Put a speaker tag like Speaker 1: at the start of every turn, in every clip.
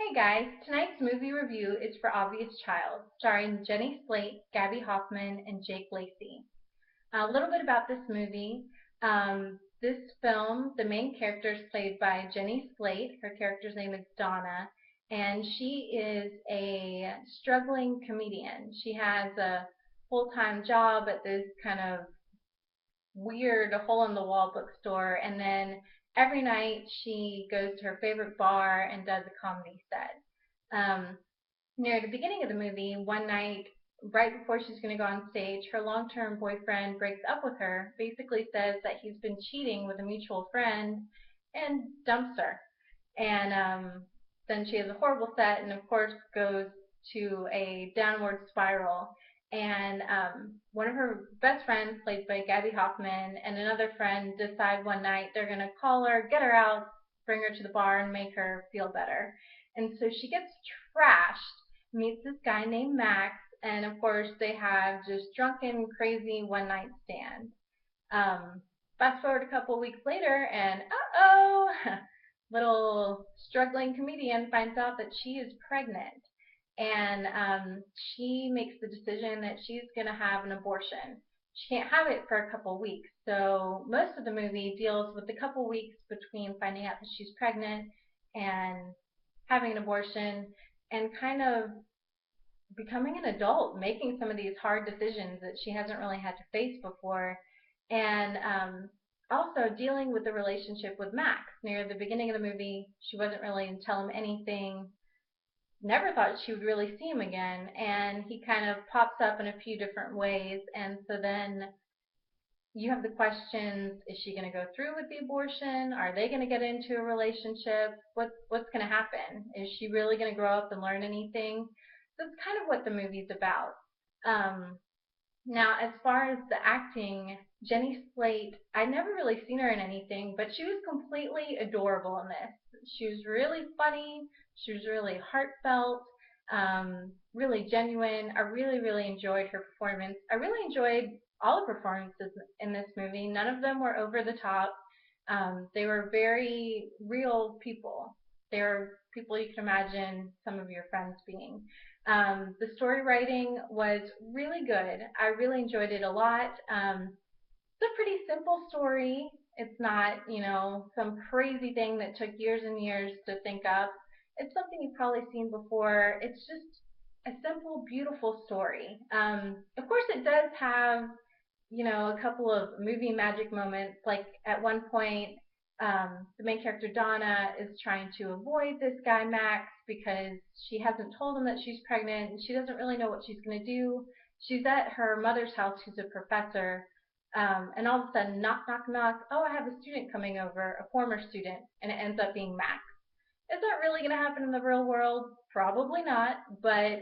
Speaker 1: Hey guys, tonight's movie review is for Obvious Child, starring Jenny Slate, Gaby Hoffman, and Jake Lacy. A little bit about this movie. This film, the main character is played by Jenny Slate. Her character's name is Donna, and she is a struggling comedian. She has a full-time job at this kind of weird hole-in-the-wall bookstore, and then every night she goes to her favorite bar and does a comedy set. Near the beginning of the movie, one night, right before she's going to go on stage, her long-term boyfriend breaks up with her, basically says that he's been cheating with a mutual friend, and dumps her. And then she has a horrible set, and of course goes to a downward spiral. And one of her best friends, played by Gaby Hoffman, and another friend decide one night they're going to call her, get her out, bring her to the bar, and make her feel better. And so she gets trashed, meets this guy named Max, and of course they have just drunken, crazy one night stand. Um, Fast forward a couple weeks later, and uh-oh, little struggling comedian finds out that she is pregnant. And she makes the decision that she's going to have an abortion. She can't have it for a couple weeks. So most of the movie deals with the couple weeks between finding out that she's pregnant and having an abortion and kind of becoming an adult, making some of these hard decisions that she hasn't really had to face before, and also dealing with the relationship with Max. Near the beginning of the movie, she wasn't really going to tell him anything, never thought she would really see him again, and he kind of pops up in a few different ways, and so then you have the questions: is she going to go through with the abortion? Are they going to get into a relationship? What's going to happen? Is she really going to grow up and learn anything? So it's kind of what the movie's about. Um, Now, as far as the acting, Jenny Slate, I'd never really seen her in anything, but she was completely adorable in this. She was really funny. She was really heartfelt, really genuine. I really, really enjoyed her performance. I really enjoyed all the performances in this movie. None of them were over the top. They were very real people. They were people you can imagine some of your friends being. The story writing was really good. I really enjoyed it a lot. It's a pretty simple story. It's not, some crazy thing that took years and years to think up. It's something you've probably seen before. It's just a simple, beautiful story. Of course, it does have, a couple of movie magic moments. Like at one point, the main character Donna is trying to avoid this guy Max because she hasn't told him that she's pregnant and she doesn't really know what she's going to do. She's at her mother's house, who's a professor, and all of a sudden, knock, knock, knock. Oh, I have a student coming over, a former student, and it ends up being Max. Is that really going to happen in the real world? Probably not. But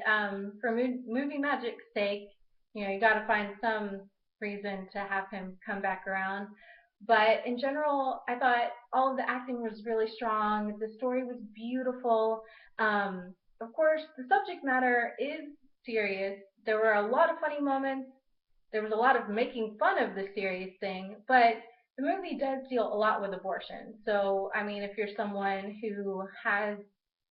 Speaker 1: for movie magic's sake, you got to find some reason to have him come back around. But in general, I thought all of the acting was really strong. The story was beautiful. Of course, the subject matter is serious. There were a lot of funny moments. There was a lot of making fun of the serious thing, but the movie does deal a lot with abortion. So, I mean, if you're someone who has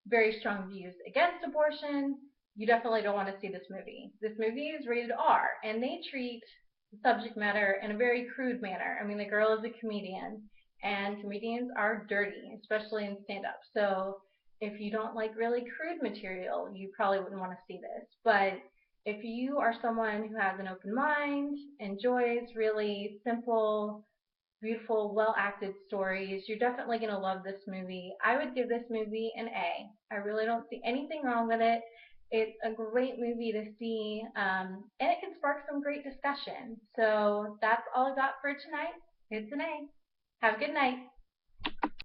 Speaker 1: very strong views against abortion, you definitely don't want to see this movie. This movie is rated R, and they treat the subject matter in a very crude manner. I mean, the girl is a comedian, and comedians are dirty, especially in stand-up. So, if you don't like really crude material, you probably wouldn't want to see this. But if you are someone who has an open mind, enjoys really simple, beautiful, well acted stories, you're definitely going to love this movie. I would give this movie an A. I really don't see anything wrong with it. It's a great movie to see, and it can spark some great discussion. So that's all I got for tonight. It's an A. Have a good night.